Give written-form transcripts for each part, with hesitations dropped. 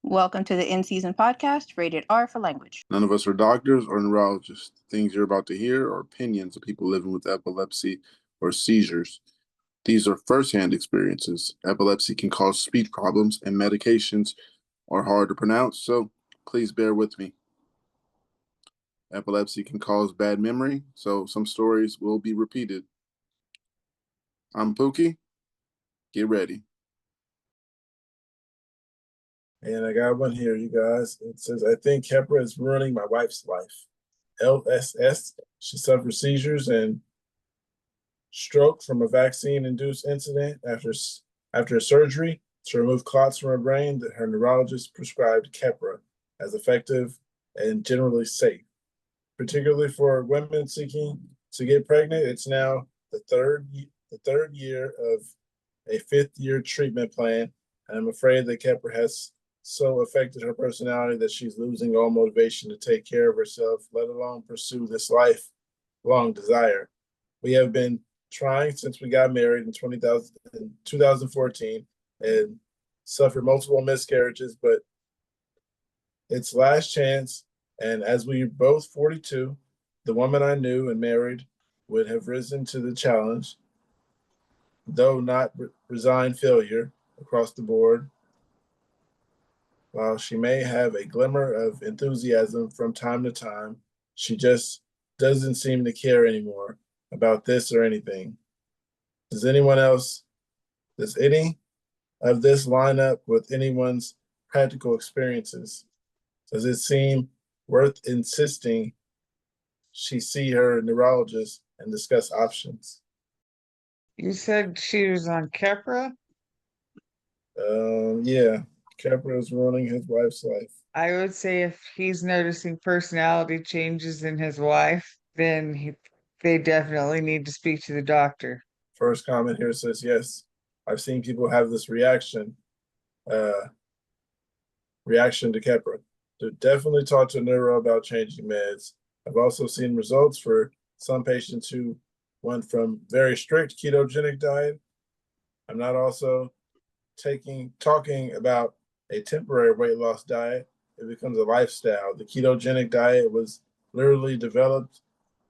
Welcome to the In Season podcast, rated R for language. None of us are doctors or neurologists. Things you're about to hear are opinions of people living with epilepsy or seizures. These are firsthand experiences. Epilepsy can cause speech problems, and medications are hard to pronounce, so please bear with me. Epilepsy can cause bad memory, so some stories will be repeated. I'm Pookie. Get ready. And I got one here, you guys. It says, I think Keppra is ruining my wife's life. LSS, she suffered seizures and stroke from a vaccine-induced incident after a surgery to remove clots from her brain that her neurologist prescribed Keppra as effective and generally safe. Particularly for women seeking to get pregnant, it's now the third year of a fifth-year treatment plan, and I'm afraid that Keppra has so affected her personality that she's losing all motivation to take care of herself, let alone pursue this lifelong desire. We have been trying since we got married in 2014 and suffered multiple miscarriages, but it's last chance. And as we both 42, the woman I knew and married would have risen to the challenge, though not resigned failure across the board. While she may have a glimmer of enthusiasm from time to time, she just doesn't seem to care anymore about this or anything. Does any of this line up with anyone's practical experiences? Does it seem worth insisting she see her neurologist and discuss options? You said she was on Keppra? Yeah. Keppra is ruining his wife's life. I would say if he's noticing personality changes in his wife, then they definitely need to speak to the doctor. First comment here says, yes, I've seen people have this reaction to Keppra. To definitely talk to a neuro about changing meds. I've also seen results for some patients who went from very strict ketogenic diet. I'm not also talking about a temporary weight loss diet. It becomes a lifestyle. The ketogenic diet was literally developed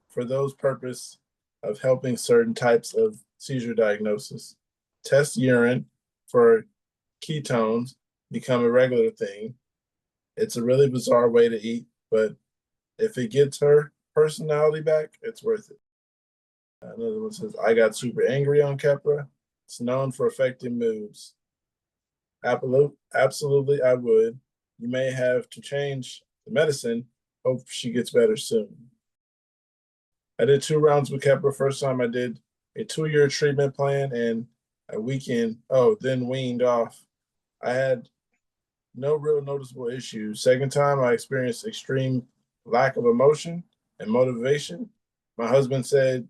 for those purpose of helping certain types of seizure diagnosis. Test urine for ketones become a regular thing. It's a really bizarre way to eat, but if it gets her personality back, it's worth it. Another one says, I got super angry on Keppra. It's known for affecting moods. Absolutely, I would. You may have to change the medicine. Hope she gets better soon. I did 2 rounds with Keppra. First time I did a 2-year treatment plan and a weekend. Then weaned off. I had no real noticeable issues. Second time, I experienced extreme lack of emotion and motivation. My husband said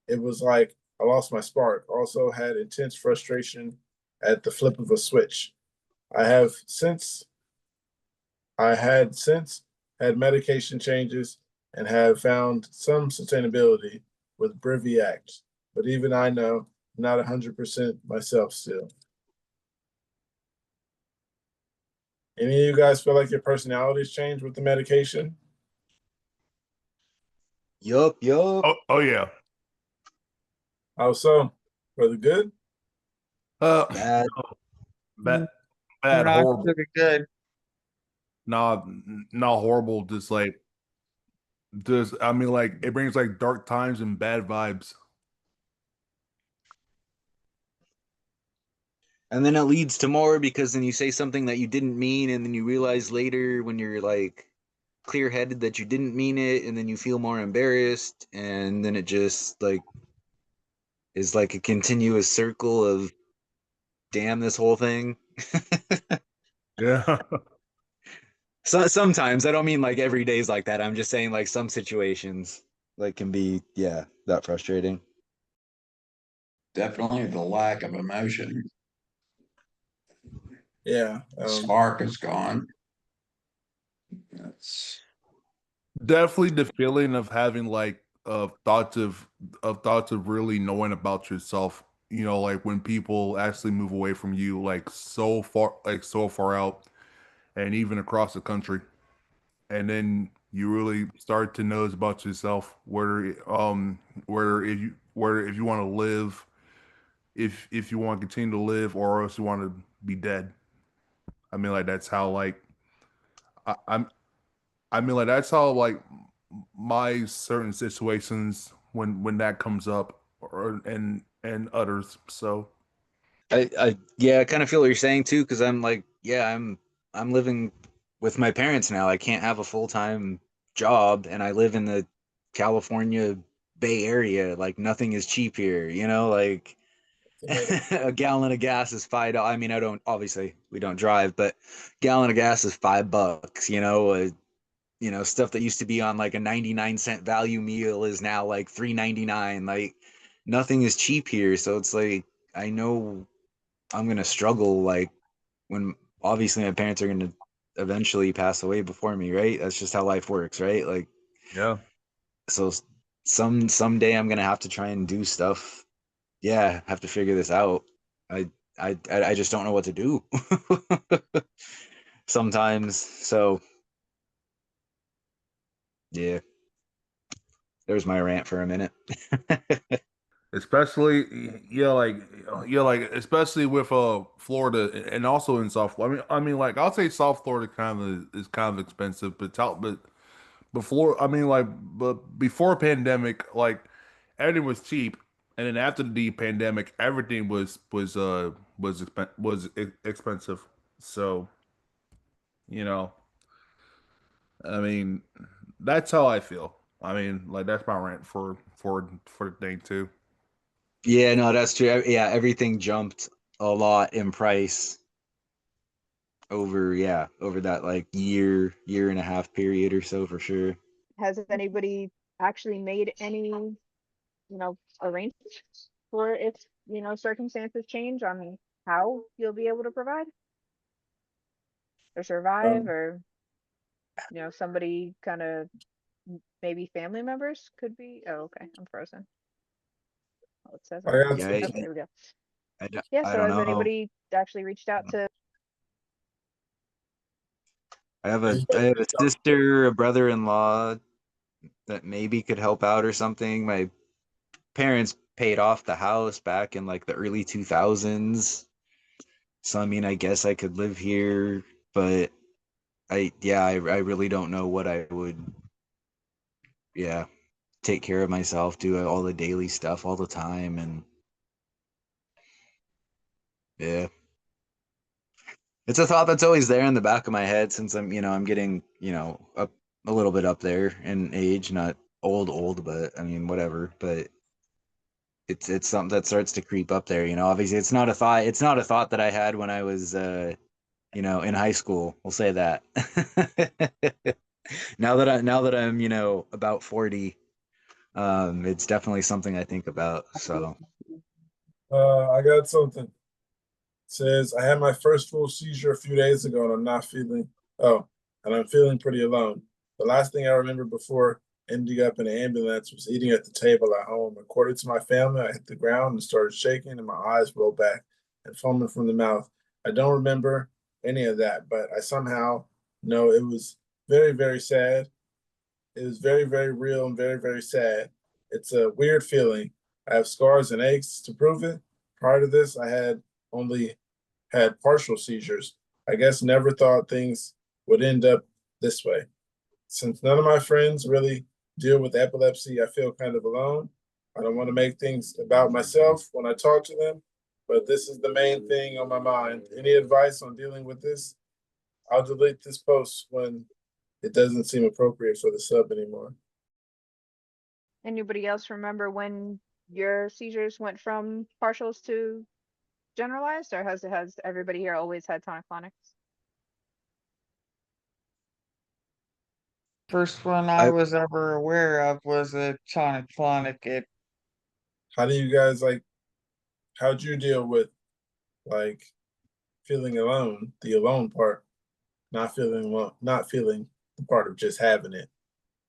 it was like I lost my spark. Also had intense frustration at the flip of a switch. I had since had medication changes and have found some sustainability with Briviact, but even I know I'm not 100% myself still. Any of you guys feel like your personalities changed with the medication? Yup. Oh yeah. How so? For the good? Bad. Bad, Not horrible. really good. Not horrible. Just like, it brings like dark times and bad vibes. And then it leads to more because then you say something that you didn't mean, and then you realize later when you're like clear-headed that you didn't mean it, and then you feel more embarrassed, and then it just like is like a continuous circle of damn this whole thing. Yeah. So sometimes, I don't mean like every day's like that. I'm just saying like some situations like can be that frustrating. Definitely the lack of emotion. Yeah. Spark is gone. That's Definitely the feeling of having like thoughts of really knowing about yourself. You know, like when people actually move away from you, like so far out. and even across the country. And then you really start to notice about yourself whether if you want to live, if you want to continue to live, or else you want to be dead. I mean, like that's how like I'm. I mean, like that's how like my certain situations when that comes up, or and others. So I kind of feel what you're saying too, because I'm like, yeah, I'm living with my parents now. I can't have a full-time job, and I live in the California Bay Area. Like nothing is cheap here, you know, like a gallon of gas is $5. I mean, I don't obviously we don't drive, but gallon of gas is $5, you know, stuff that used to be on like a 99-cent value meal is now like $3.99. Like nothing is cheap here. So it's like I know I'm gonna struggle like when obviously my parents are gonna eventually pass away before me, right? That's just how life works, right? Like yeah, so someday I'm gonna have to try and do stuff. Yeah, have to figure this out. I I just don't know what to do sometimes. So yeah, there's my rant for a minute. especially especially with Florida and also in South Florida. I mean like I'll say South Florida kind of is kind of expensive, but before I mean like but before pandemic like everything was cheap, and then after the pandemic everything was expensive. So you know, I mean that's how I feel. I mean like that's my rant for the thing too. Yeah, no, that's true. Yeah, everything jumped a lot in price over that like year and a half period or so for sure. Has anybody actually made any, arrangements for if, circumstances change on how you'll be able to provide or survive, Um, or, somebody kind of, maybe family members could be. Oh, okay. I'm frozen. Oh, it says I I'm got frozen. Yeah, Oh, there we go. I, Yeah. I So don't has know. anybody actually reached out to? I have a sister, a brother-in-law that maybe could help out or something. My parents paid off the house back in like the early 2000s. So I mean, I guess I could live here, but I really don't know what I would, yeah, take care of myself, do all the daily stuff all the time, and yeah, it's a thought that's always there in the back of my head since I'm getting, up a little bit up there in age, not old, but I mean, whatever. But it's something that starts to creep up there. Obviously, it's not a thought that I had when I was, in high school. We'll say that. Now that I'm, about 40, it's definitely something I think about. So I got something. It says I had my first full seizure a few days ago, and I'm feeling pretty alone. The last thing I remember before ending up in an ambulance was eating at the table at home. According to my family, I hit the ground and started shaking, and my eyes rolled back and foaming from the mouth. I don't remember any of that, but I somehow know it was very, very sad. It was very, very real and very, very sad. It's a weird feeling. I have scars and aches to prove it. Prior to this, I had only had partial seizures. I guess never thought things would end up this way. Since none of my friends really deal with epilepsy, I feel kind of alone. I don't want to make things about myself when I talk to them, but this is the main thing on my mind. Any advice on dealing with this? I'll delete this post when it doesn't seem appropriate for the sub anymore. Anybody else remember when your seizures went from partials to generalized, or has everybody here always had tonic-clonics? First one I I was ever aware of was a tonic-clonic. It How do you guys like? How'd you deal with like feeling alone, the alone part, not feeling the part of just having it?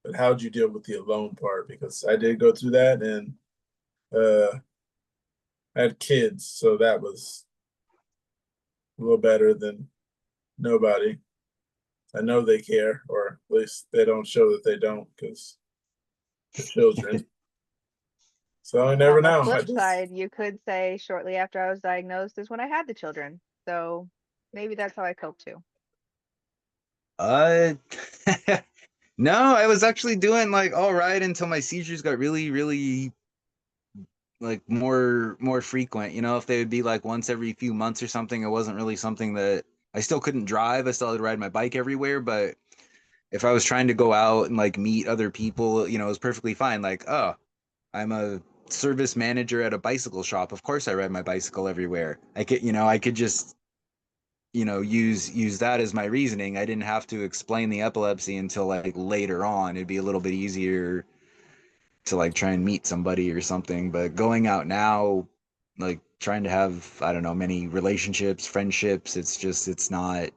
But how'd you deal with the alone part? Because I did go through that, and uh, I had kids, so that was a little better than nobody. I know they care, or at least they don't show that they don't, because the children. So I never On the know. flip side, you could say shortly after I was diagnosed is when I had the children. So maybe that's how I cope too. Uh, no, I was actually doing like all right until my seizures got really, really like more frequent. You know, if they would be like once every few months or something, it wasn't really something that I still couldn't drive. I still had to ride my bike everywhere, but if I was trying to go out and like meet other people, you know, it was perfectly fine. Like, oh, I'm a service manager at a bicycle shop. Of course I ride my bicycle everywhere. I could just, use that as my reasoning. I didn't have to explain the epilepsy until like later on. It'd be a little bit easier to like try and meet somebody or something. But going out now, like trying to have, I don't know, many relationships, friendships, it's not,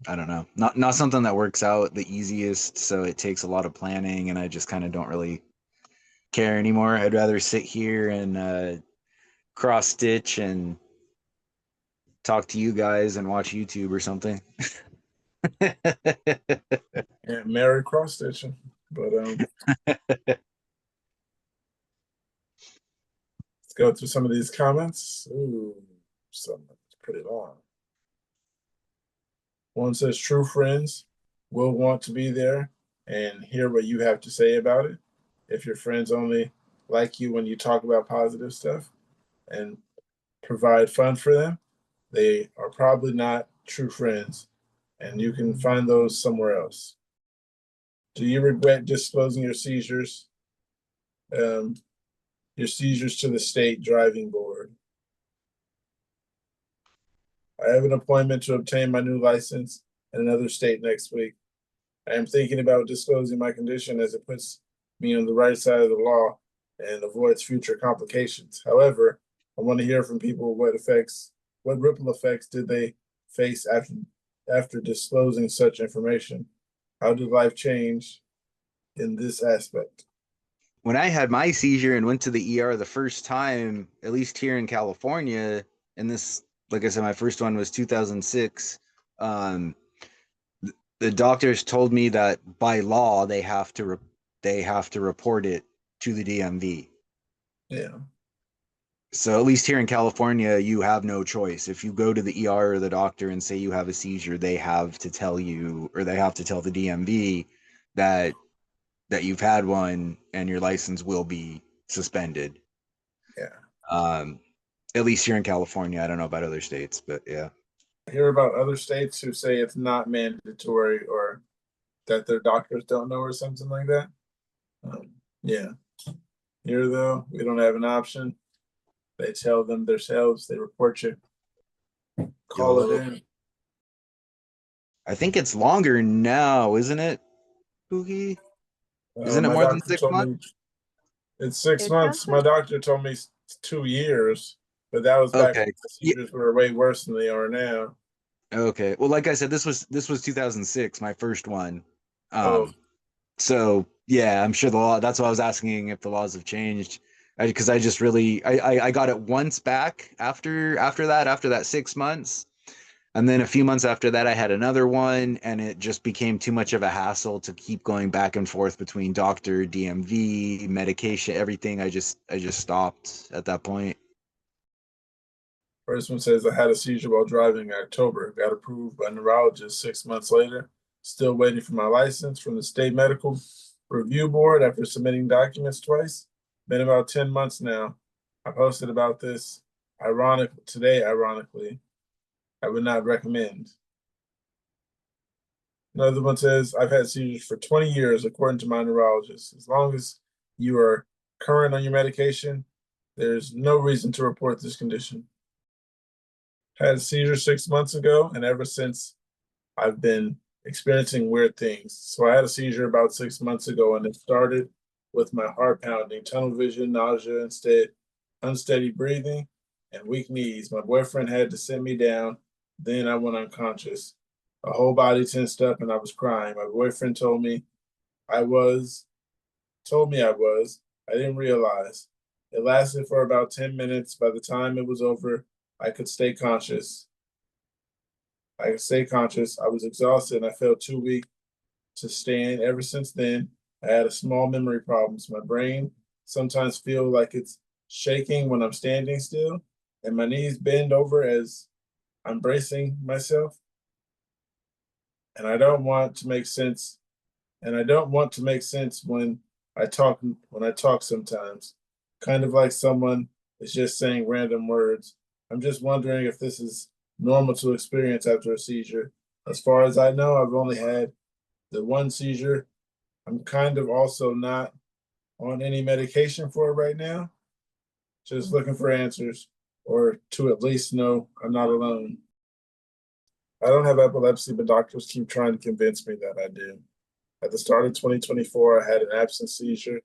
I don't know, not something that works out the easiest. So it takes a lot of planning, and I just kind of don't really care anymore. I'd rather sit here and cross stitch and talk to you guys and watch YouTube or something. And Mary cross stitching. But let's go through some of these comments. Ooh, some pretty long. One says true friends will want to be there and hear what you have to say about it. If your friends only like you when you talk about positive stuff and provide fun for them, they are probably not true friends, and you can find those somewhere else. Do you regret disclosing your seizures to the state driving board? I have an appointment to obtain my new license in another state next week. I am thinking about disclosing my condition as it puts me on the right side of the law and avoids future complications. However, I want to hear from people what ripple effects did they face after disclosing such information? How did life change in this aspect? When I had my seizure and went to the ER the first time, at least here in California, and this, like I said, my first one was 2006. The doctors told me that by law they have to report it to the DMV. Yeah. So at least here in California, you have no choice. If you go to the ER or the doctor and say you have a seizure, they have to tell you, or they have to tell the DMV that you've had one, and your license will be suspended. Yeah. At least here in California. I don't know about other states, but yeah. I hear about other states who say it's not mandatory or that their doctors don't know or something like that. Yeah. Here, though, we don't have an option. They tell them themselves, they report you. Call it in. I think it's longer now, isn't it, Boogie? Isn't it My more than doctor 6 told months? me it's 6 It months. sounds My like doctor told me it's 2 years, but that was back when Okay. the seizures were way worse than they are now. Okay. Well, like I said, this was 2006, my first one. Oh, So yeah, I'm sure the law. That's why I was asking if the laws have changed, because I just really I got it once back after that 6 months, and then a few months after that I had another one, and it just became too much of a hassle to keep going back and forth between doctor, DMV, medication, everything. I just stopped at that point. first one says I had a seizure while driving in October. Got approved by a neurologist 6 months later. Still waiting for my license from the state medical review board after submitting documents twice. Been about 10 months now. I posted about this ironically, I would not recommend. Another one says, I've had seizures for 20 years, according to my neurologist. As long as you are current on your medication, there's no reason to report this condition. Had a seizure 6 months ago, and ever since I've been experiencing weird things. So I had a seizure about 6 months ago, and it started with my heart pounding, tunnel vision, nausea, unsteady breathing, and weak knees. My boyfriend had to sit me down. Then I went unconscious. My whole body tensed up and I was crying. My boyfriend told me I was. I didn't realize. It lasted for about 10 minutes. By the time it was over, I could stay conscious. I could stay conscious. I was exhausted and I felt too weak to stand. Ever since then, I had a small memory problems. My brain sometimes feel like it's shaking when I'm standing still, and my knees bend over as I'm bracing myself. And I don't want to make sense. And I don't want to make sense I talk when I talk sometimes. Kind of like someone is just saying random words. I'm just wondering if this is normal to experience after a seizure. As far as I know, I've only had the one seizure. I'm kind of also not on any medication for it right now. Just looking for answers or to at least know I'm not alone. I don't have epilepsy, but doctors keep trying to convince me that I do. At the start of 2024, I had an absent seizure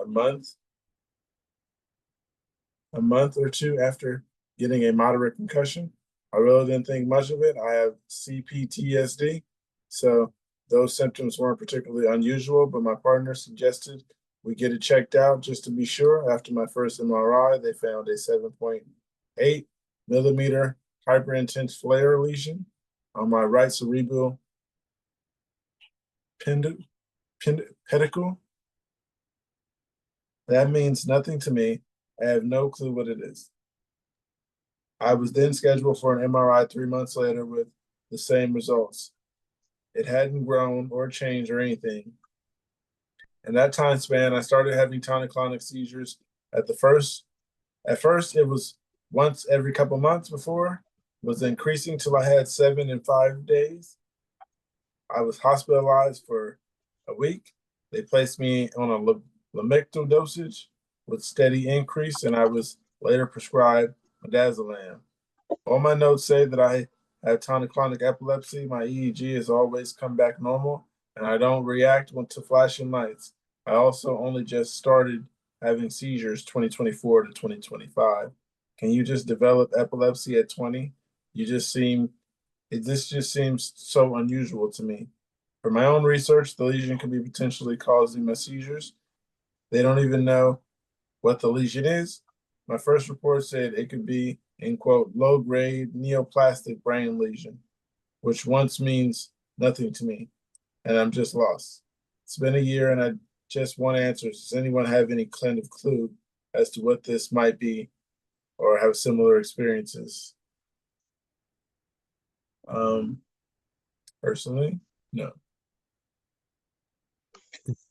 a month or two after getting a moderate concussion. I really didn't think much of it. I have CPTSD, so those symptoms weren't particularly unusual, but my partner suggested we get it checked out just to be sure. After my first MRI, they found a 7.8 millimeter hyperintense flare lesion on my right cerebral pedicle. That means nothing to me. I have no clue what it is. I was then scheduled for an MRI 3 months later with the same results. It hadn't grown or changed or anything. In that time span, I started having tonic-clonic seizures. At first, it was once every couple months before, was increasing till I had 7 in 5 days. I was hospitalized for a week. They placed me on a Lamictal dosage with steady increase, and I was later prescribed midazolam. All my notes say that I have tonic-clonic epilepsy. My EEG has always come back normal, and I don't react to flashing lights. I also only just started having seizures 2024 to 2025. Can you just develop epilepsy at 20? This just seems so unusual to me. For my own research, the lesion could be potentially causing my seizures. They don't even know what the lesion is. My first report said it could be, in quote, low-grade neoplastic brain lesion, which once means nothing to me, and I'm just lost. It's been a year and I just want answers. Does anyone have any kind of clue as to what this might be or have similar experiences? Personally, no.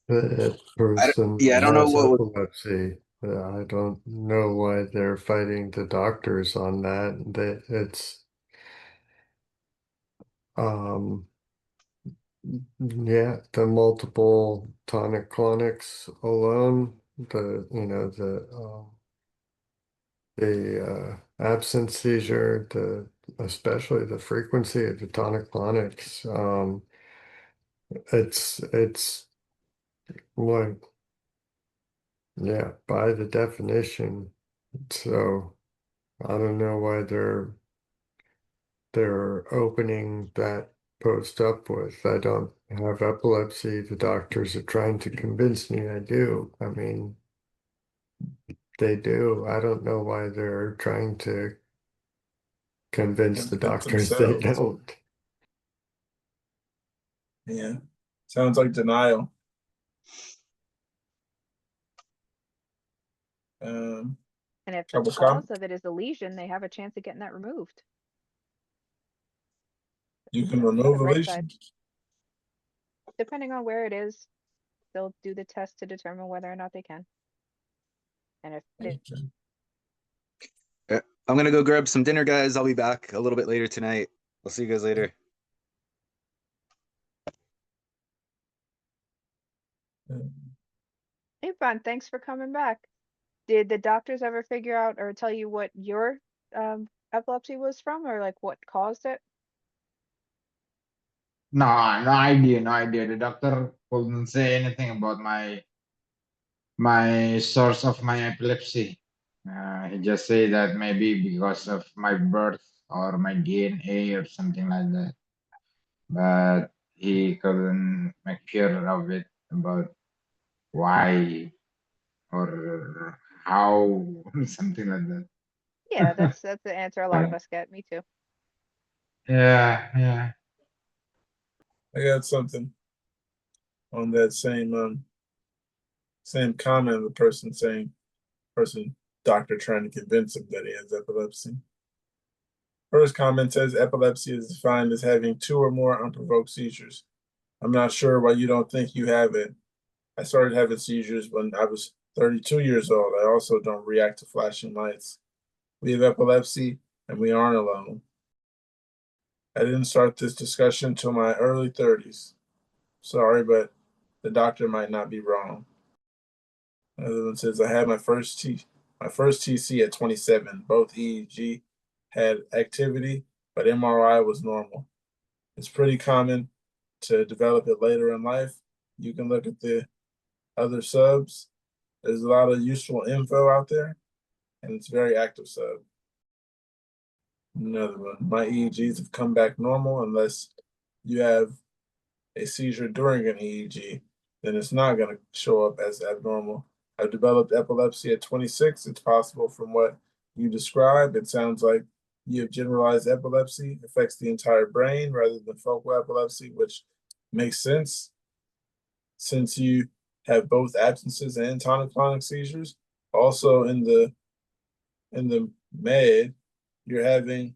The I don't, person yeah, I don't know has what. epilepsy. I don't know why they're fighting the doctors on that. It's um yeah, the multiple tonic-clonics alone, the absence seizure, especially the frequency of the tonic-clonics, it's like, yeah, by the definition. So I don't know why they're opening that post up with. I don't have epilepsy. The doctors are trying to convince me I do. I mean, they do. I don't know why they're trying to convince the Convince doctors they themselves. don't. Yeah. Sounds like denial. Um, And if the Couple cause of it is a lesion, they have a chance of getting that removed. you can On the remove a right lesion. side. Depending on where it is, they'll do the test to determine whether or not they can. And if it, I'm gonna go grab some dinner, guys. I'll be back a little bit later tonight. I'll see you guys later. hey, fun, thanks for coming back. Did the doctors ever figure out or tell you what your epilepsy was from, or like what caused it? No, no idea, no idea. The doctor couldn't say anything about my source of my epilepsy. He just said that maybe because of my birth or my DNA or something like that. But he couldn't make sure of it about why or how, something like that. Yeah, that's the answer a lot of us get. Me too. Yeah. I got something on that same comment. The person saying, doctor trying to convince him that he has epilepsy. First comment says epilepsy is defined as having 2 or more unprovoked seizures. I'm not sure why you don't think you have it. I started having seizures when I was 32 years old. I also don't react to flashing lights. We have epilepsy and we aren't alone. I didn't start this discussion till my early 30s. Sorry, but the doctor might not be wrong. Another one says I had my first TC at 27. Both EEG had activity, but MRI was normal. It's pretty common to develop it later in life. You can look at the other subs. There's a lot of useful info out there, and it's very active sub. Another one. My EEGs have come back normal unless you have a seizure during an EEG, then it's not going to show up as abnormal. I've developed epilepsy at 26. It's possible from what you describe. It sounds like you have generalized epilepsy, affects the entire brain rather than focal epilepsy, which makes sense since you have both absences and tonic-clonic seizures. Also in the med, you're helping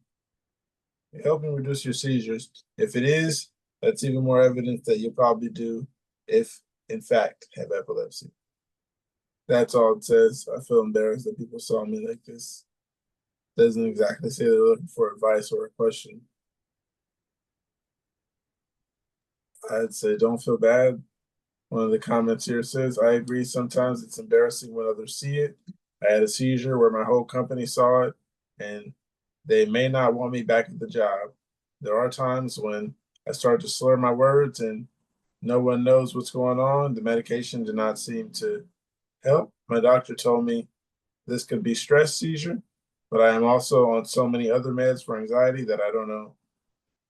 reduce your seizures. If it is, that's even more evidence that you probably do if, in fact, have epilepsy. That's all it says. I feel embarrassed that people saw me like this. Doesn't exactly say they're looking for advice or a question. I'd say don't feel bad. One of the comments here says, I agree sometimes it's embarrassing when others see it. I had a seizure where my whole company saw it and they may not want me back at the job. There are times when I start to slur my words and no one knows what's going on. The medication did not seem to help. My doctor told me this could be stress seizure, but I am also on so many other meds for anxiety that I don't know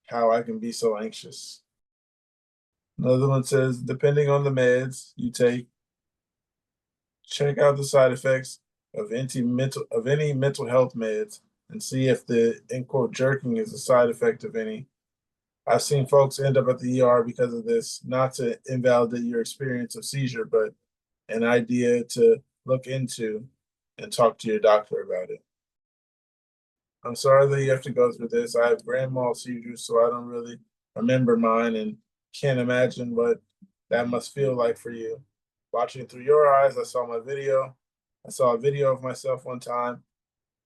how I can be so anxious. Another one says, depending on the meds you take, check out the side effects of any mental health meds and see if the end quote jerking is a side effect of any. I've seen folks end up at the ER because of this, not to invalidate your experience of seizure, but an idea to look into and talk to your doctor about it. I'm sorry that you have to go through this. I have grand mal seizures, so I don't really remember mine and can't imagine what that must feel like for you. Watching through your eyes, I saw a video of myself one time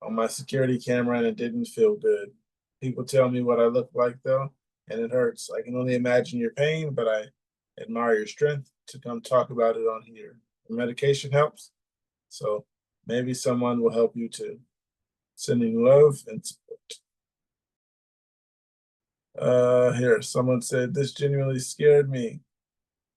on my security camera and it didn't feel good. People tell me what I look like though, and it hurts. I can only imagine your pain, but I admire your strength to come talk about it on here. The medication helps, so maybe someone will help you too. Sending love and support. Here, someone said, this genuinely scared me.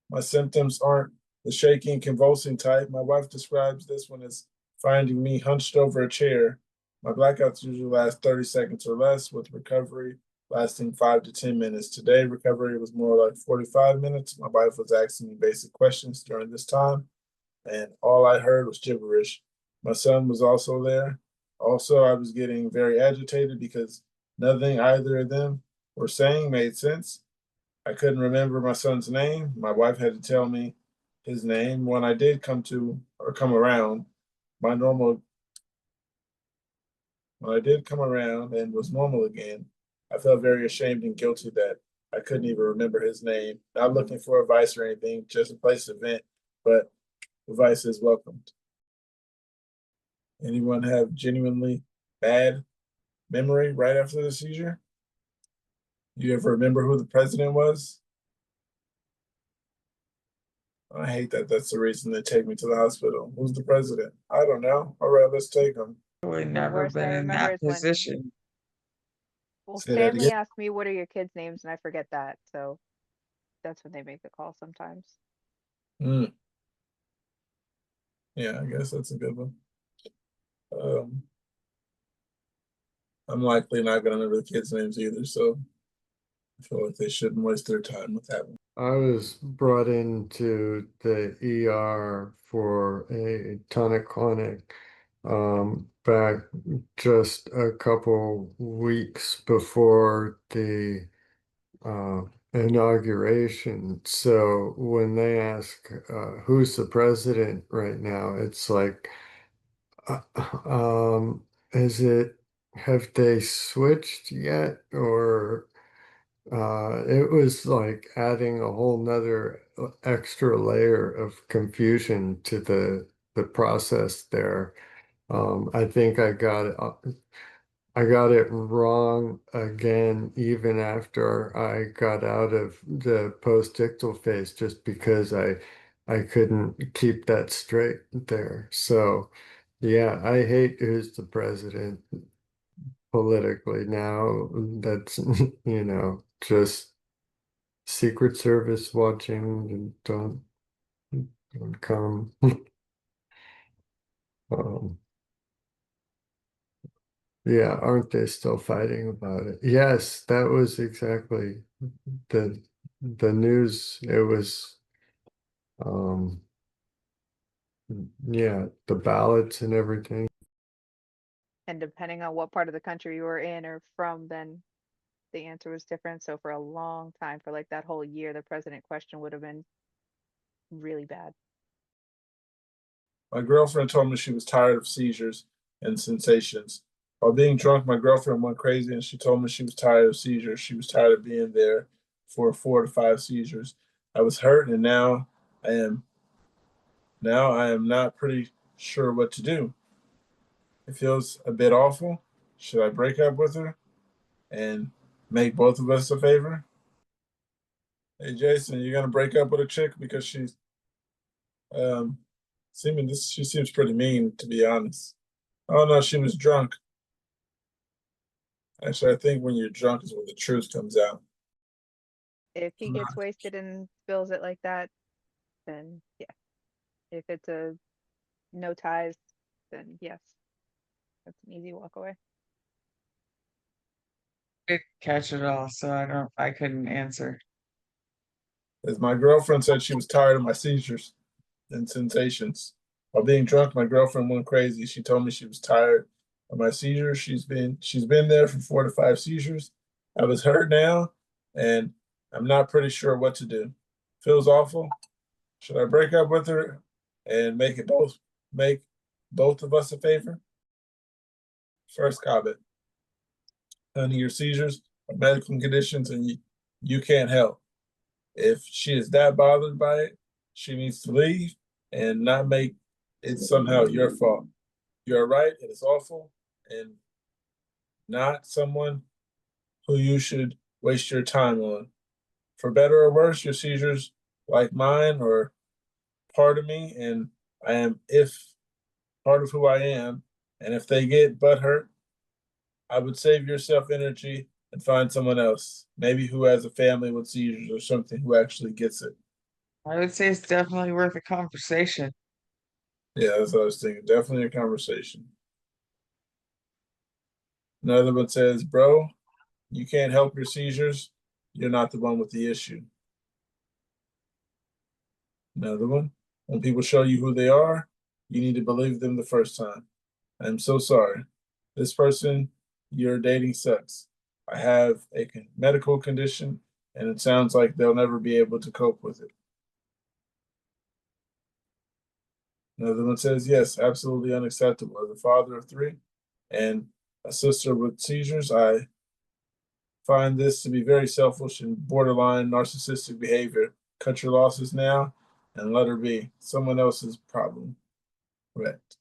My symptoms aren't the shaking, convulsing type. My wife describes this one as finding me hunched over a chair. My blackouts usually last 30 seconds or less, with recovery lasting 5 to 10 minutes. Today, recovery was more like 45 minutes. My wife was asking me basic questions during this time, and all I heard was gibberish. My son was also there. Also, I was getting very agitated because nothing either of them were saying made sense. I couldn't remember my son's name. My wife had to tell me his name. When I did come around and was normal again, I felt very ashamed and guilty that I couldn't even remember his name. Not looking for advice or anything, just a place to vent, but advice is welcomed. Anyone have genuinely bad memory right after the seizure? You ever remember who the president was? I hate that that's the reason they take me to the hospital. Who's the president? I don't know. All right, let's take him. We've The never worst I been in remember that is when, position. well, Say that Stanley again. asked me, what are your kids' names? And I forget that. So that's when they make the call sometimes. Mm. Yeah, I guess that's a good one. I'm likely not going to remember the kids' names either, so I feel like they shouldn't waste their time with that one. I was brought into the ER for a tonic-clonic back just a couple weeks before the uh, inauguration. So when they ask who's the president right now, it's like, uh, um, is it, have they switched yet? Or it was like adding a whole nother extra layer of confusion to the process there. I think I got it wrong again, even after I got out of the post-ictal phase, just because I couldn't keep that straight there. So yeah, I hate who's the president politically now. That's just Secret Service watching and don't come. Um, Yeah, aren't they still fighting about it? Yes, that was exactly the the news. It was um yeah, the ballots and everything. And depending on what part of the country you were in or from, then the answer was different. So for a long time, for like that whole year, the president question would have been really bad. My girlfriend told me she was tired of seizures and sensations. While being drunk, my girlfriend went crazy and she told me she was tired of seizures. She was tired of being there for 4 to 5 seizures. I was hurt and I am I am not pretty sure what to do. It feels a bit awful. Should I break up with her and make both of us a favor? Hey Jason, you're gonna break up with a chick because she's um she seems pretty mean, to be honest. Oh no, she was drunk. Actually, I think when you're drunk is when the truth comes out. If he gets wasted and spills it like that, then yeah. If it's a no ties, then yes, that's an easy walk away. Didn't catch it all, so I couldn't answer. As my girlfriend said, she was tired of my seizures and sensations. While being drunk, my girlfriend went crazy. She told me she was tired of my seizures. She's been there for 4 to 5 seizures. I was hurt now, and I'm not pretty sure what to do. Feels awful. Should I break up with her and make both of us a favor? First comment. Honey, your seizures are medical conditions and you can't help. If she is that bothered by it, she needs to leave and not make it somehow your fault. You're right, it is awful and not someone who you should waste your time on. For better or worse, your seizures, like mine, are part of me, and I am if part of who I am. And if they get butthurt, I would save yourself energy and find someone else, maybe who has a family with seizures or something who actually gets it. I would say it's definitely worth a conversation. Yeah, that's what I was thinking. Definitely a conversation. Another one says, bro, you can't help your seizures. You're not the one with the issue. Another one, when people show you who they are, you need to believe them the first time. I'm so sorry. This person you're dating sucks. I have a medical condition, and it sounds like they'll never be able to cope with it. Another one says, yes, absolutely unacceptable. As a father of 3 and a sister with seizures, I find this to be very selfish and borderline narcissistic behavior. Cut your losses now and let her be someone else's problem. Correct.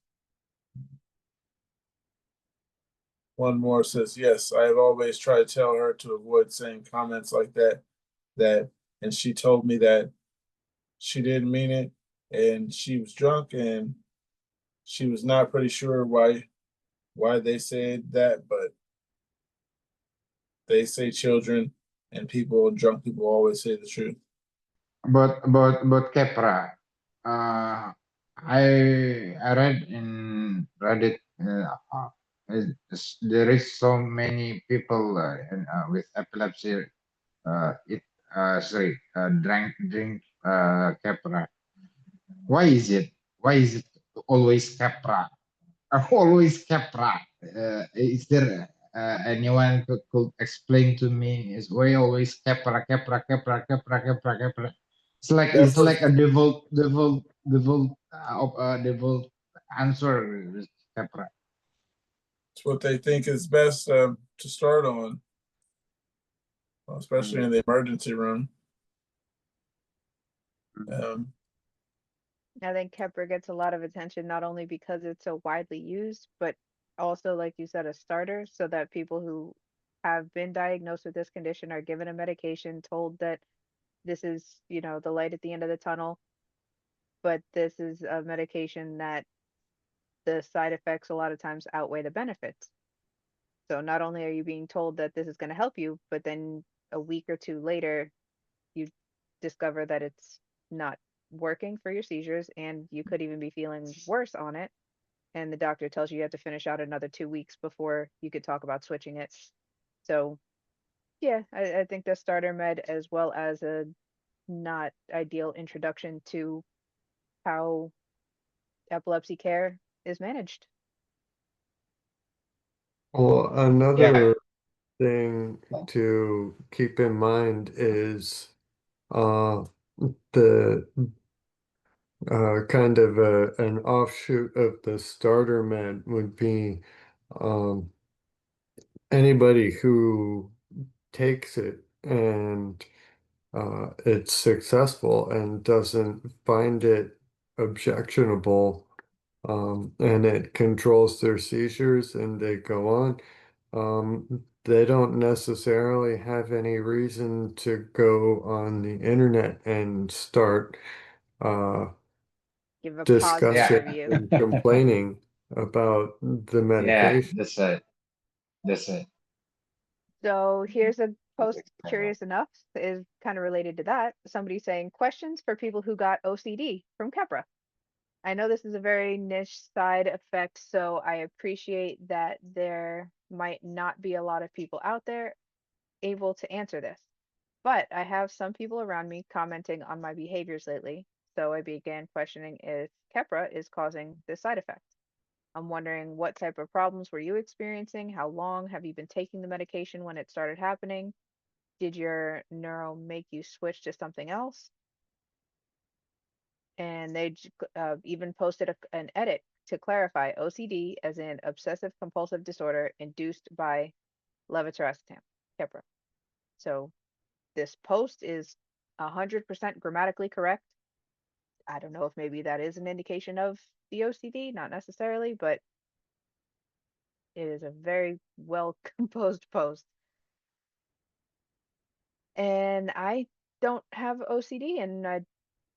One more says, yes, I have always tried to tell her to avoid saying comments like that, and she told me that she didn't mean it, and she was drunk, and she was not pretty sure why they said that, but they say children and drunk people always say the truth. About Kepra, uh, I read in Reddit. There is so many people with epilepsy. Drink Kepra. Why is it? Why is it always Kepra? always Kepra. Is there anyone could explain to me? Is why always Kepra, Kepra, Kepra, Kepra, Kepra, Kepra? That's It's like a default answer. Is Kepra. what they think is best to start on, especially in the emergency room. Um, I think Kepler gets a lot of attention not only because it's so widely used, but also, like you said, a starter, so that people who have been diagnosed with this condition are given a medication, told that this is, the light at the end of the tunnel, but this is a medication that the side effects a lot of times outweigh the benefits. So not only are you being told that this is going to help you, but then a week or two later, you discover that it's not working for your seizures, and you could even be feeling worse on it. And the doctor tells you you have to finish out another 2 weeks before you could talk about switching it. So, yeah, I think the starter med, as well as a not ideal introduction to how epilepsy care is managed. Well, Yeah, another thing to keep in mind is uh the kind of an offshoot of the starter med would be um anybody who takes it and it's successful and doesn't find it objectionable, and it controls their seizures and they go on. They don't necessarily have any reason to go on the internet and start uh, Give a positive discussing yeah, review. and complaining about the yeah. medication. That's it. That's it. So here's a That's post, exactly. curious enough, is kind of related to that. Somebody saying questions for people who got OCD from Kepra. I know this is a very niche side effect, so I appreciate that there might not be a lot of people out there able to answer this. But I have some people around me commenting on my behaviors lately, so I began questioning if Kepra is causing this side effect. I'm wondering, what type of problems were you experiencing? How long have you been taking the medication when it started happening? Did your neuro make you switch to something else? And they even posted an edit to clarify OCD as in obsessive compulsive disorder induced by levetiracetam, Keppra. So this post is 100% grammatically correct. I don't know if maybe that is an indication of the OCD, not necessarily, but it is a very well composed post. And I don't have OCD, and I've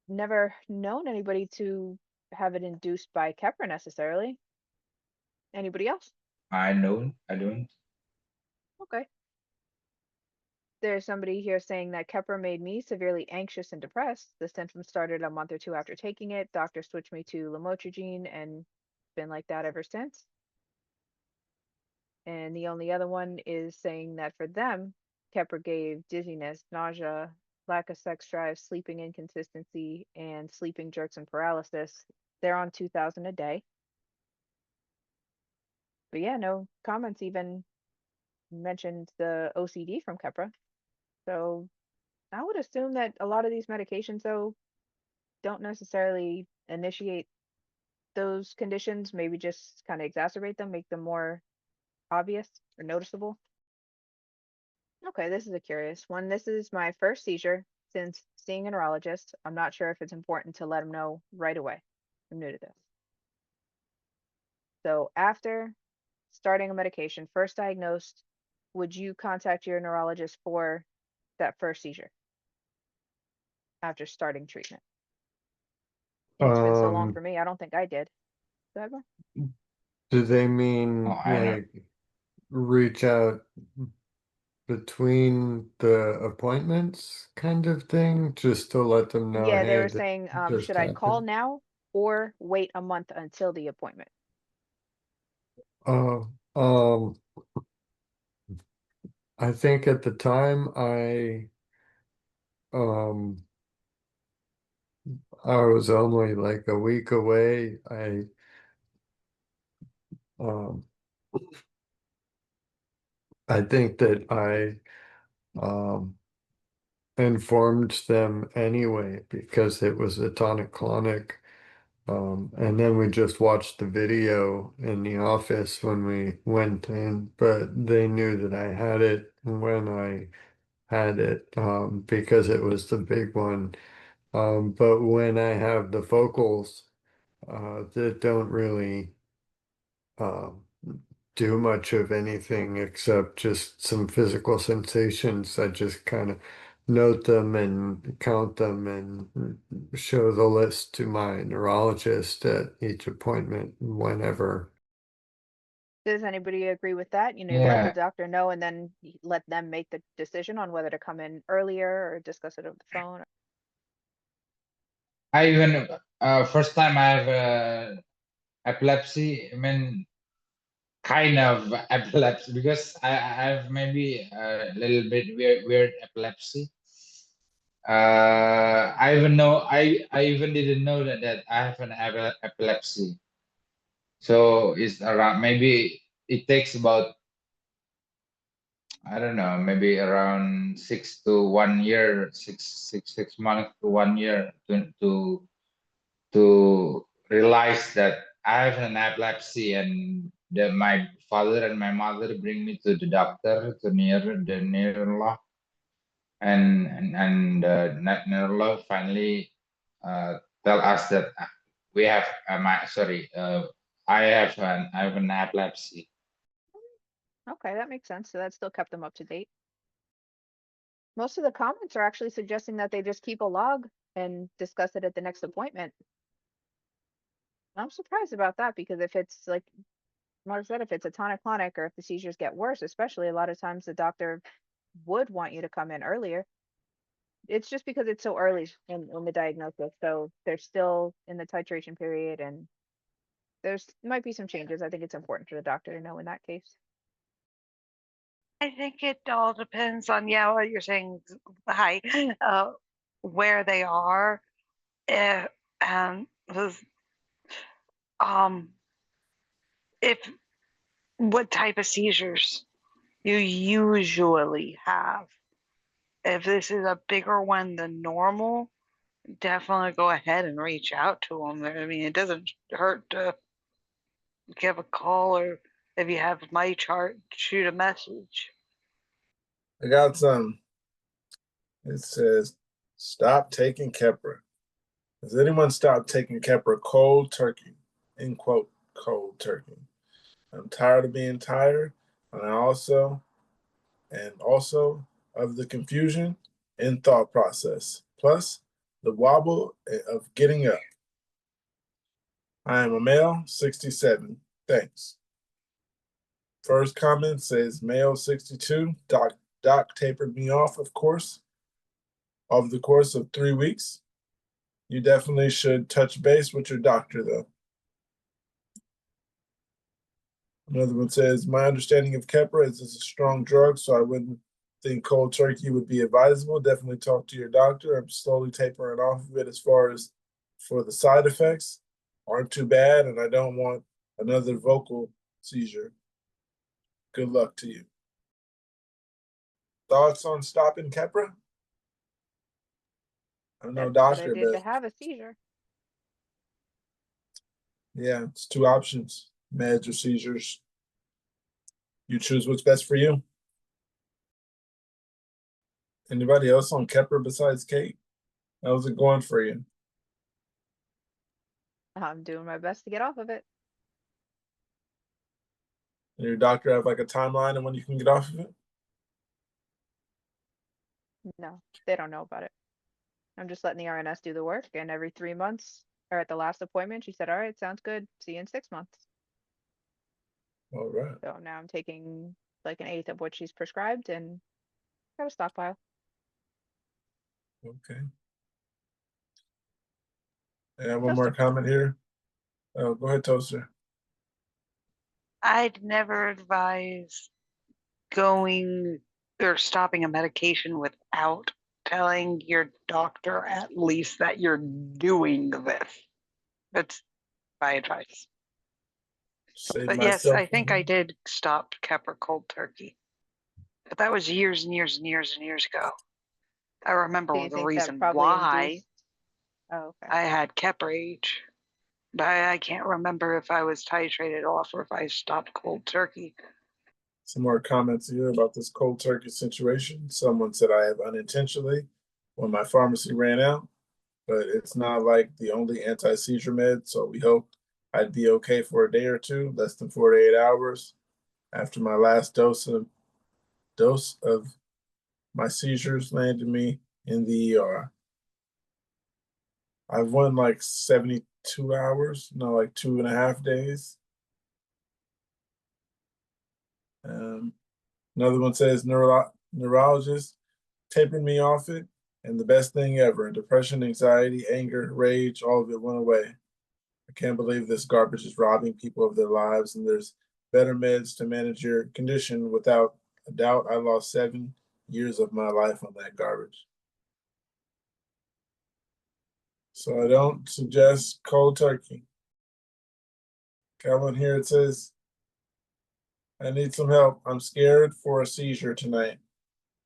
never known anybody to have it induced by Keppra necessarily. Anybody else? I don't. I don't. Okay. There's somebody here saying that Keppra made me severely anxious and depressed. The symptoms started a month or two after taking it. Doctor switched me to lamotrigine and been like that ever since. And the only other one is saying that for them, Keppra gave dizziness, nausea, lack of sex drive, sleeping inconsistency, and sleeping jerks and paralysis. They're on 2,000 a day. But yeah, no comments even mentioned the OCD from Keppra. So I would assume that a lot of these medications, though, don't necessarily initiate those conditions, maybe just kind of exacerbate them, make them more obvious or noticeable. Okay, this is a curious one. This is my first seizure since seeing a neurologist. I'm not sure if it's important to let him know right away. I'm new to this. So after starting a medication, first diagnosed, would you contact your neurologist for that first seizure after starting treatment? It's been so long Um, for me. I don't think I did. Did I ever? do they Oh, mean I don't. like reach out between the appointments kind of thing, just to let them know, Yeah, they hey, were this saying, just should I call happened? now or wait a month until the appointment? Oh, I think at the time um I was only like a week away. I I think that I informed them anyway because it was a tonic-clonic. And then we just watched the video in the office when we went in, but they knew that I had it when I had it because it was the big one. But when I have the focals that don't really um, do much of anything except just some physical sensations, I just kind of note them and count them and show the list to my neurologist at each appointment whenever. Does anybody agree with that? You know, let the Yeah, doctor know and then let them make the decision on whether to come in earlier or discuss it over the phone. I even first time I have epilepsy. I mean, kind of epilepsy because I have maybe a little bit weird epilepsy. I even didn't know that I have an epilepsy. So it's around, maybe it takes about, I don't know, maybe around 6 to 1 year, six months to 1 year to realize that I have an epilepsy, and that my father and my mother bring me to the doctor, to the neurologist, and neurologist finally tell us that we have I have an epilepsy. Okay, that makes sense. So that still kept them up to date. Most of the comments are actually suggesting that they just keep a log and discuss it at the next appointment. I'm surprised about that because if it's like Mark said, if it's a tonic-clonic or if the seizures get worse, especially a lot of times the doctor would want you to come in earlier. It's just because it's so early in the diagnosis. So they're still in the titration period and there's might be some changes. I think it's important for the doctor to know in that case. I think it all depends on, yeah, what you're saying. Hi, where they are, uh, and um, if what type of seizures you usually have. If this is a bigger one than normal, definitely go ahead and reach out to them. I mean, it doesn't hurt to give a call, or if you have my chart, shoot a message. I got some. It says, stop taking Keppra. Has anyone stopped taking Keppra cold turkey? End quote, cold turkey. I'm tired of being tired, and also of the confusion in thought process, plus the wobble of getting up. I am a male, 67. Thanks. First comment says male 62. Doc tapered me off, of course, over the course of 3 weeks. You definitely should touch base with your doctor, though. Another one says, my understanding of Keppra is it's a strong drug, so I wouldn't think cold turkey would be advisable. Definitely talk to your doctor. I'm slowly tapering off of it as far as for the side effects aren't too bad, and I don't want another vocal seizure. Good luck to you. Thoughts on stopping Keppra? I'm no That's a good doctor, idea to but have a seizure. yeah, it's two options, meds or seizures. You choose what's best for you. Anybody else on Keppra besides Kate? How's it going for you? I'm doing my best to get off of it. And your doctor have like a timeline on when you can get off of it? No, they don't know about it. I'm just letting the RNS do the work. And every 3 months or at the last appointment, she said, all right, sounds good. See you in 6 months. All right. So now I'm taking like an eighth of what she's prescribed and got a stockpile. Okay. I have one more comment here. Oh, go ahead, Toaster. I'd never advise going or stopping a medication without telling your doctor at least that you're doing this. That's my advice. Save But yes, myself. I think I did stop Kepper cold turkey. But that was years and years and years and years ago. I remember So you the think that reason probably why induced? Oh, okay. I had Kepper age. But I can't remember if I was titrated off or if I stopped cold turkey. Some more comments here about this cold turkey situation. Someone said I have unintentionally when my pharmacy ran out, but it's not like the only anti-seizure med, so we hope I'd be okay for a day or two, less than 48 hours. After my last dose of my seizures landed me in the ER. I've won like 72 hours, no, like 2.5 days. Another one says neurologist taping me off it, and the best thing ever. Depression, anxiety, anger, rage, all of it went away. I can't believe this garbage is robbing people of their lives, and there's better meds to manage your condition. Without a doubt, I lost 7 years of my life on that garbage. So I don't suggest cold turkey. Got one here. It says, I need some help. I'm scared for a seizure tonight.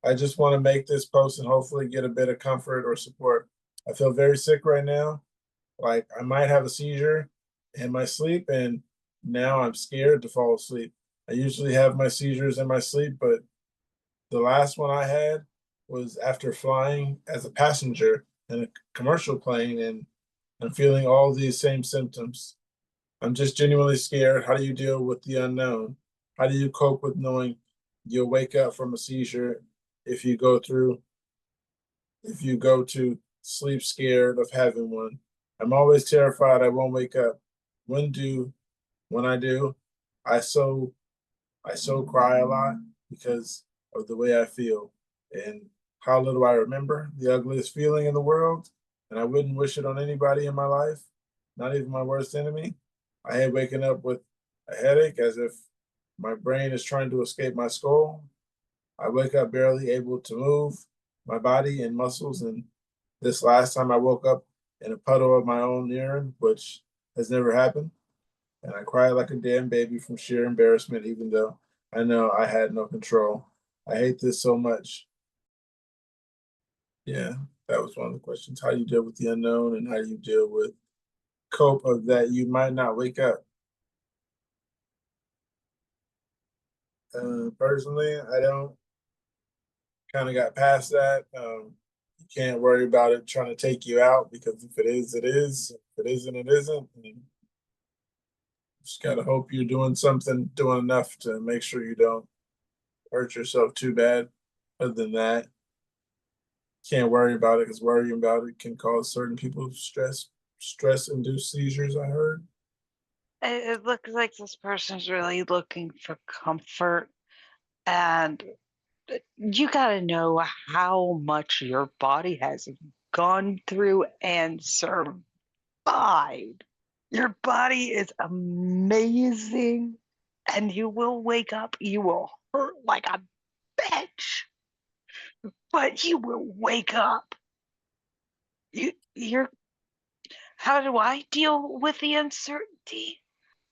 I just want to make this post and hopefully get a bit of comfort or support. I feel very sick right now. Like I might have a seizure in my sleep, and now I'm scared to fall asleep. I usually have my seizures in my sleep, but the last one I had was after flying as a passenger in a commercial plane, and I'm feeling all these same symptoms. I'm just genuinely scared. How do you deal with the unknown? How do you cope with knowing you'll wake up from a seizure if you go to sleep scared of having one? I'm always terrified I won't wake up. When I do, I so cry a lot because of the way I feel. And how little I remember the ugliest feeling in the world, and I wouldn't wish it on anybody in my life, not even my worst enemy. I hate waking up with a headache as if my brain is trying to escape my skull. I wake up barely able to move my body and muscles, and this last time I woke up in a puddle of my own urine, which has never happened. And I cried like a damn baby from sheer embarrassment, even though I know I had no control. I hate this so much. Yeah, that was one of the questions. How do you deal with the unknown, and how do you deal with cope of that you might not wake up? Personally, I don't kind of got past that. You can't worry about it trying to take you out, because if it is, it is. If it isn't, it isn't. And just gotta hope you're doing enough to make sure you don't hurt yourself too bad. Other than that, can't worry about it, because worrying about it can cause certain people stress-induced seizures, I heard. It looks like this person's really looking for comfort, and you got to know how much your body has gone through and survived. Your body is amazing, and you will wake up, you will hurt like a bitch, but you will wake up. You're How do I deal with the uncertainty?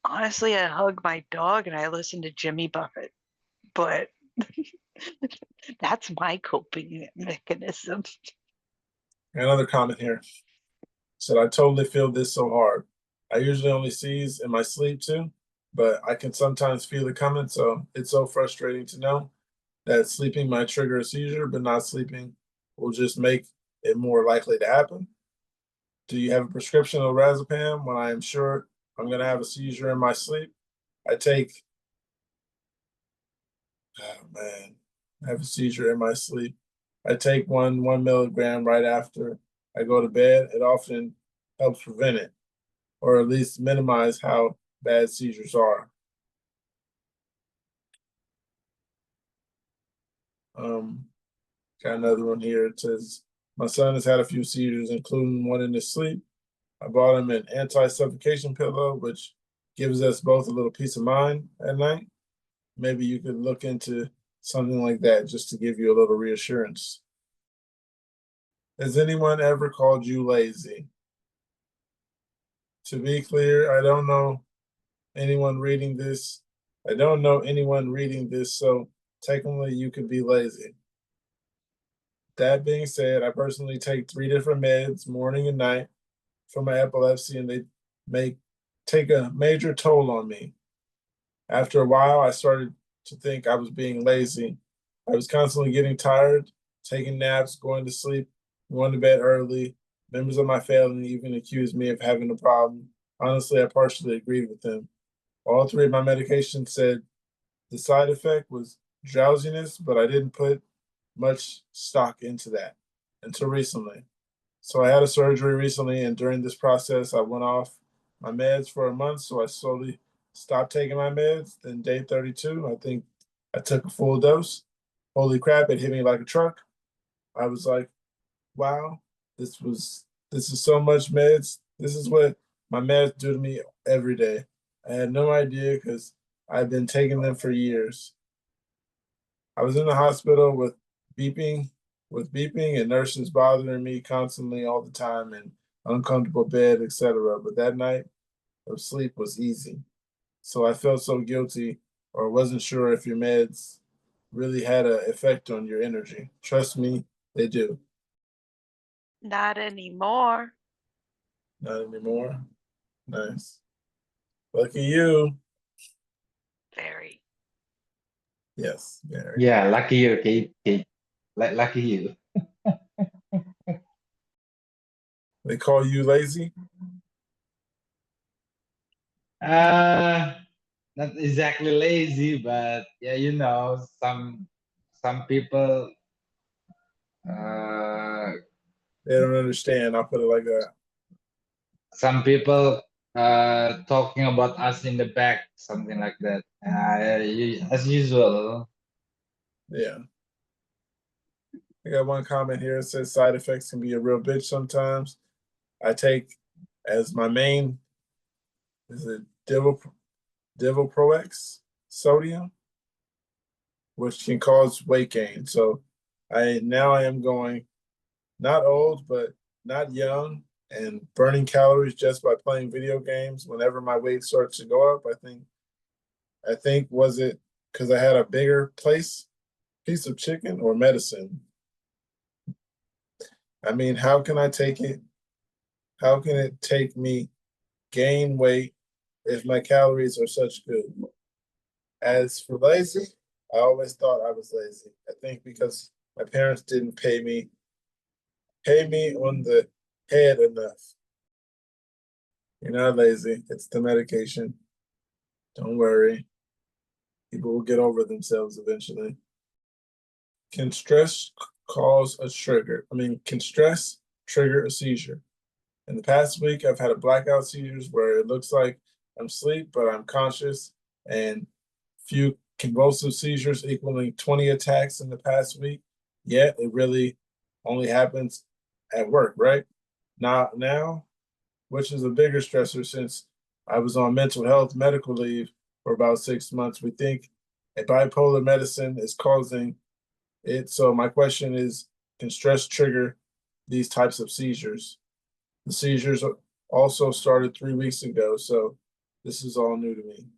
Honestly, I hug my dog and I listen to Jimmy Buffett, but that's my coping mechanism. Another comment here said, I totally feel this so hard. I usually only seize in my sleep too, but I can sometimes feel it coming. So it's so frustrating to know that sleeping might trigger a seizure, but not sleeping will just make it more likely to happen. Do you have a prescription of lorazepam when I am sure I'm going to have a seizure in my sleep? I take, oh man, I have a seizure in my sleep. I take 1 milligram right after I go to bed. It often helps prevent it, or at least minimize how bad seizures are. Got another one here. It says, my son has had a few seizures, including one in his sleep. I bought him an anti-suffocation pillow, which gives us both a little peace of mind at night. Maybe you could look into something like that just to give you a little reassurance. Has anyone ever called you lazy? To be clear, I don't know anyone reading this. I don't know anyone reading this, so technically you could be lazy. That being said, I personally take 3 different meds morning and night for my epilepsy, and they take a major toll on me. After a while, I started to think I was being lazy. I was constantly getting tired, taking naps, going to sleep, going to bed early. Members of my family even accused me of having a problem. Honestly, I partially agreed with them. All 3 of my medications said the side effect was drowsiness, but I didn't put much stock into that until recently. So I had a surgery recently, and during this process, I went off my meds for a month. So I slowly stopped taking my meds. Then day 32, I think I took a full dose. Holy crap! It hit me like a truck. I was like, "Wow, this is so much meds. This is what my meds do to me every day." I had no idea because I've been taking them for years. I was in the hospital beeping, with beeping and nurses bothering me constantly all the time and uncomfortable bed, etc. But that night of sleep was easy. So I felt so guilty or wasn't sure if your meds really had an effect on your energy. Trust me, they do. Not anymore. Not anymore. Nice. Lucky you. Very. Yes, very. Yeah, lucky you, Kate. Kate. Lucky you. They call you lazy? Uh Not exactly lazy, but yeah, you know, some people uh They don't understand. I'll put it like that. some people talking about us in the back, something like that. As usual. Yeah. I got one comment here. It says side effects can be a real bitch sometimes. I take as my main is it Divalproex sodium, which can cause weight gain. So I am going not old, but not young, and burning calories just by playing video games. Whenever my weight starts to go up, I think was it because I had a bigger piece of chicken or medicine. I mean, how can I take it? How can it take me gain weight if my calories are such good? As for lazy, I always thought I was lazy. I think because my parents didn't pay me on the head enough. You're not lazy. It's the medication. Don't worry. People will get over themselves eventually. Can stress cause a trigger? Can stress trigger a seizure? In the past week, I've had a blackout seizures where it looks like I'm asleep, but I'm conscious, and few convulsive seizures equaling 20 attacks in the past week. Yet it really only happens at work, right? Now, which is a bigger stressor since I was on mental health medical leave for about 6 months. We think a bipolar medicine is causing it. So my question is, can stress trigger these types of seizures? The seizures also started 3 weeks ago, so this is all new to me.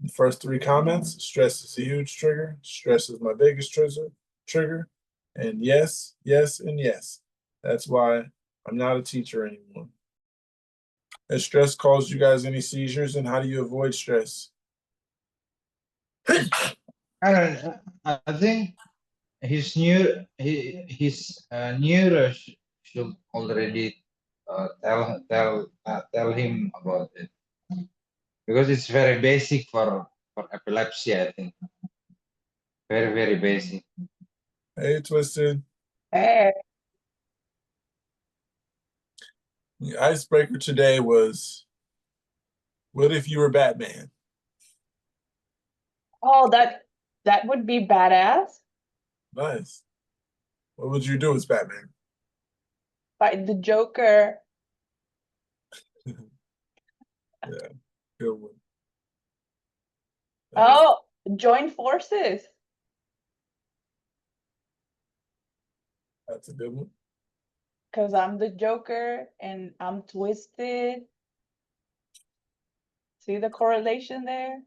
The first 3 comments: stress is a huge trigger. Stress is my biggest trigger. And yes, yes, and yes. That's why I'm not a teacher anymore. Has stress caused you guys any seizures, and how do you avoid stress? I think his neuro should already tell him about it, because it's very basic for epilepsy. I think very basic. Hey, Twisted. Hey. The icebreaker today was, what if you were Batman? Oh, that would be badass. Nice. What would you do as Batman? Fight the Joker. Yeah, good one. Oh, join forces. That's a good one. Because I'm the Joker and I'm twisted. See the correlation there?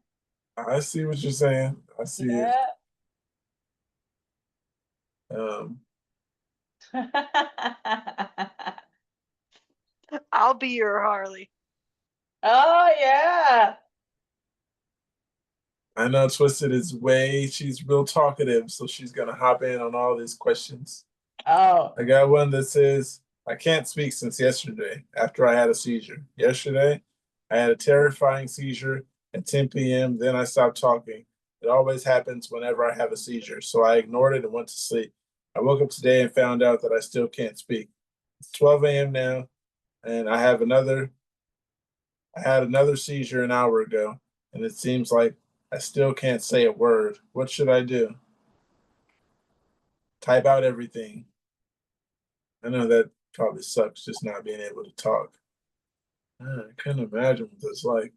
I see what you're saying. I see it. Yeah. I'll be your Harley. Oh yeah. I know Twisted is she's real talkative, so she's gonna hop in on all these questions. Oh. I got one that says, I can't speak since yesterday after I had a seizure. Yesterday, I had a terrifying seizure at 10 p.m. Then I stopped talking. It always happens whenever I have a seizure, so I ignored it and went to sleep. I woke up today and found out that I still can't speak. It's 12 a.m. now, and I had another seizure an hour ago, and it seems like I still can't say a word. What should I do? Type out everything. I know that probably sucks, just not being able to talk. I couldn't imagine what that's like.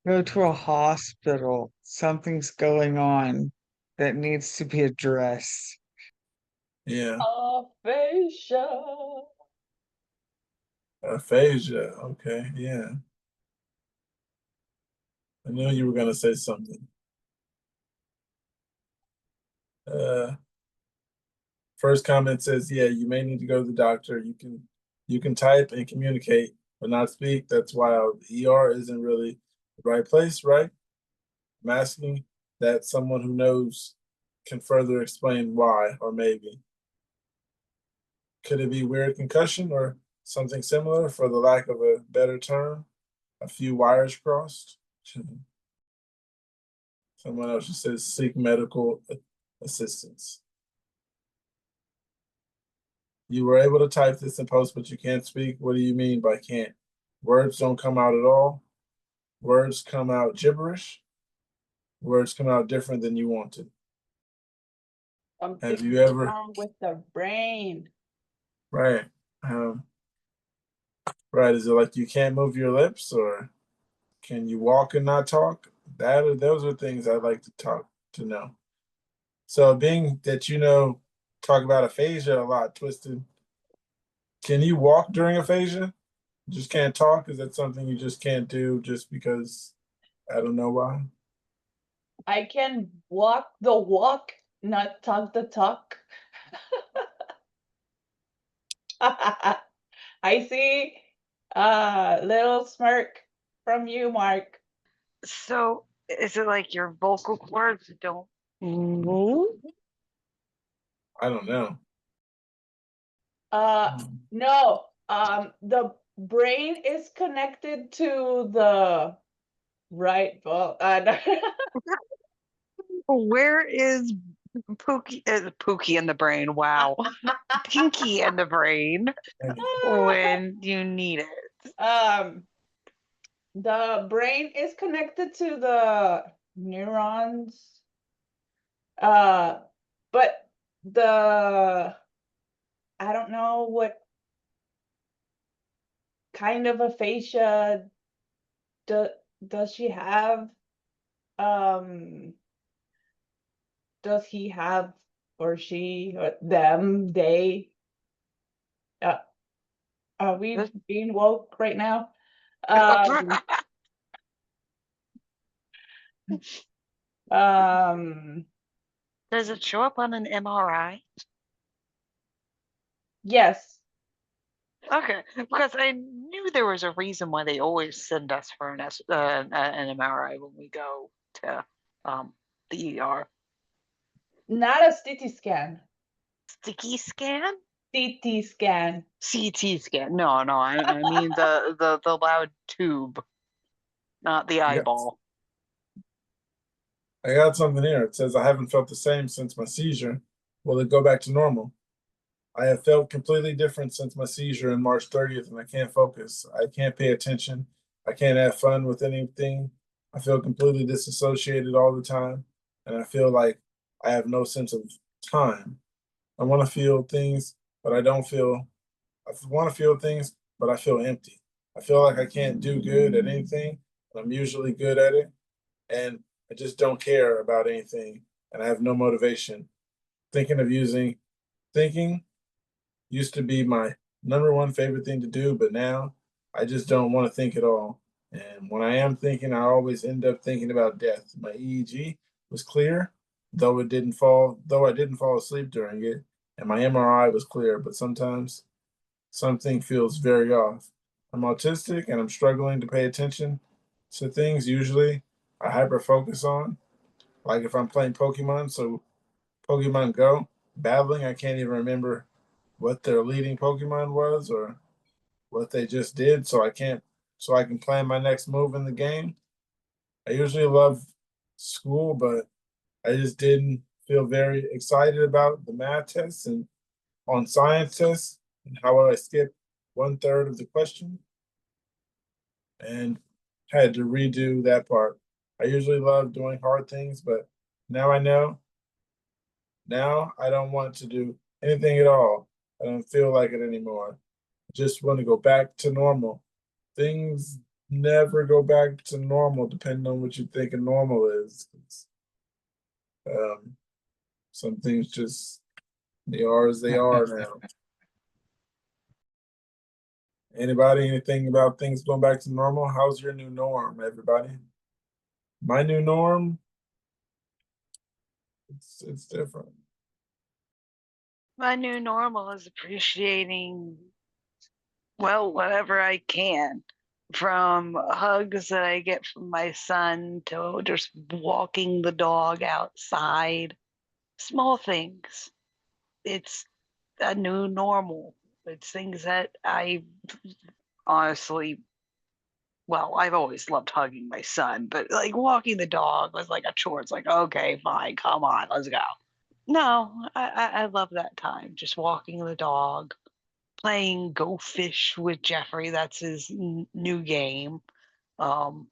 Go to a hospital. Something's going on that needs to be addressed. Yeah, Aphasia. aphasia. Okay, yeah. I knew you were gonna say something. First comment says, yeah, you may need to go to the doctor. You can type and communicate, but not speak. That's wild. ER isn't really the right place, right? I'm asking that someone who knows can further explain why, or maybe. Could it be weird concussion or something similar, for the lack of a better term? A few wires crossed? Someone else just says seek medical assistance. You were able to type this in post, but you can't speak. What do you mean by can't? Words don't come out at all. Words come out gibberish. Words come out different than you wanted. Have you ever? Wrong with the brain? Right. Right. Is it like you can't move your lips, or can you walk and not talk? Those are things I'd like to know. So, being that talk about aphasia a lot, Twisted. Can you walk during aphasia? You just can't talk? Is that something you just can't do just because I don't know why? I can walk the walk, not talk the talk. I see a little smirk from you, Mark. So is it like your vocal cords don't move? I don't know. No. The brain is connected to the right. Well, Where is Pookie in the brain? Wow. Pinky in the brain when you need it. The brain is connected to the neurons. But I don't know what kind of aphasia does she have? Does he have, or she, or them, they? Are we being woke right now? Does it show up on an MRI? Yes. Okay, because I knew there was a reason why they always send us for an MRI when we go to the ER. Not a CT scan. Sticky scan? CT scan. CT scan. No, I mean the loud tube, not the eyeball. I got something here. It says I haven't felt the same since my seizure. Will it go back to normal? I have felt completely different since my seizure on March 30th, and I can't focus. I can't pay attention. I can't have fun with anything. I feel completely disassociated all the time, and I feel like I have no sense of time. I want to feel things, but I don't feel. I want to feel things, but I feel empty. I feel like I can't do good at anything, and I'm usually good at it, and I just don't care about anything, and I have no motivation. Thinking used to be my number one favorite thing to do, but now I just don't want to think at all. And when I am thinking, I always end up thinking about death. My EEG was clear, though I didn't fall asleep during it, and my MRI was clear, but sometimes something feels very off. I'm autistic and I'm struggling to pay attention to things usually I hyper focus on. Like if I'm playing Pokemon, so Pokemon Go, battling, I can't even remember what their leading Pokemon was or what they just did, so I can plan my next move in the game. I usually love school, but I just didn't feel very excited about the math tests and on science tests and how I skipped 1/3 of the question and had to redo that part. I usually love doing hard things, but now I know. Now I don't want to do anything at all. I don't feel like it anymore. I just want to go back to normal. Things never go back to normal depending on what you think a normal is. Um, some things just they are as they are now. Anybody, anything about things going back to normal? How's your new norm, everybody? My new norm, it's different. My new normal is appreciating, well, whatever I can, from hugs that I get from my son to just walking the dog outside, small things. It's a new normal. It's things that I honestly, well, I've always loved hugging my son, but like walking the dog was like a chore. It's like, okay, fine, come on, let's go. No, I love that time. Just walking the dog, playing Go Fish with Jeffrey. That's his new game. Um,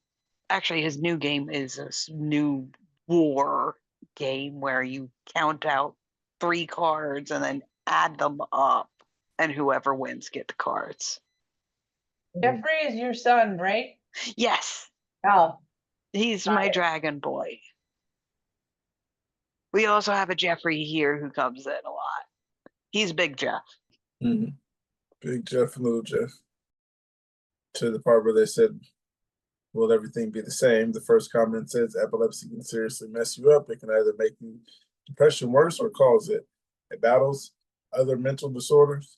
Actually, his new game is a new war game where you count out 3 cards and then add them up, and whoever wins get the cards. Jeffrey is your son, right? Yes, Oh, he's got my it. dragon boy. We also have a Jeffrey here who comes in a lot. He's Big Jeff. Mhm. Big Jeff and Little Jeff. To the part where they said, will everything be the same? The first comment says epilepsy can seriously mess you up. It can either make you depression worse or cause it. It battles other mental disorders.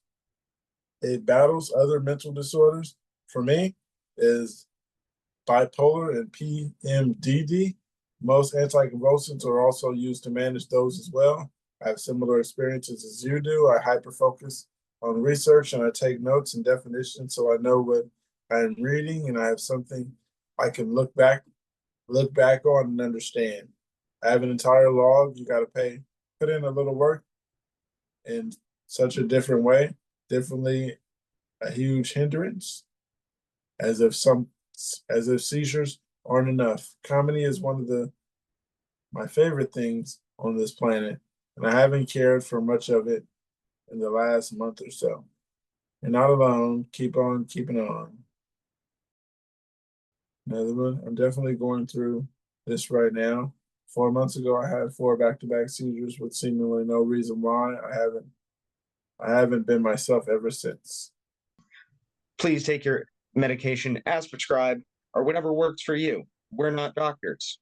For me, is bipolar and PMDD. Most anticonvulsants are also used to manage those as well. I have similar experiences as you do. I hyperfocus on research and I take notes and definitions so I know what I'm reading and I have something I can look back on and understand. I have an entire log. You got to put in a little work in such a different way, differently a huge hindrance, as if seizures aren't enough. Comedy is one of my favorite things on this planet, and I haven't cared for much of it in the last month or so. You're not alone. Keep on keeping on. Another one. I'm definitely going through this right now. 4 months ago, I had 4 back-to-back seizures with seemingly no reason why. I haven't been myself ever since. Please take your medication as prescribed or whatever works for you. We're not doctors.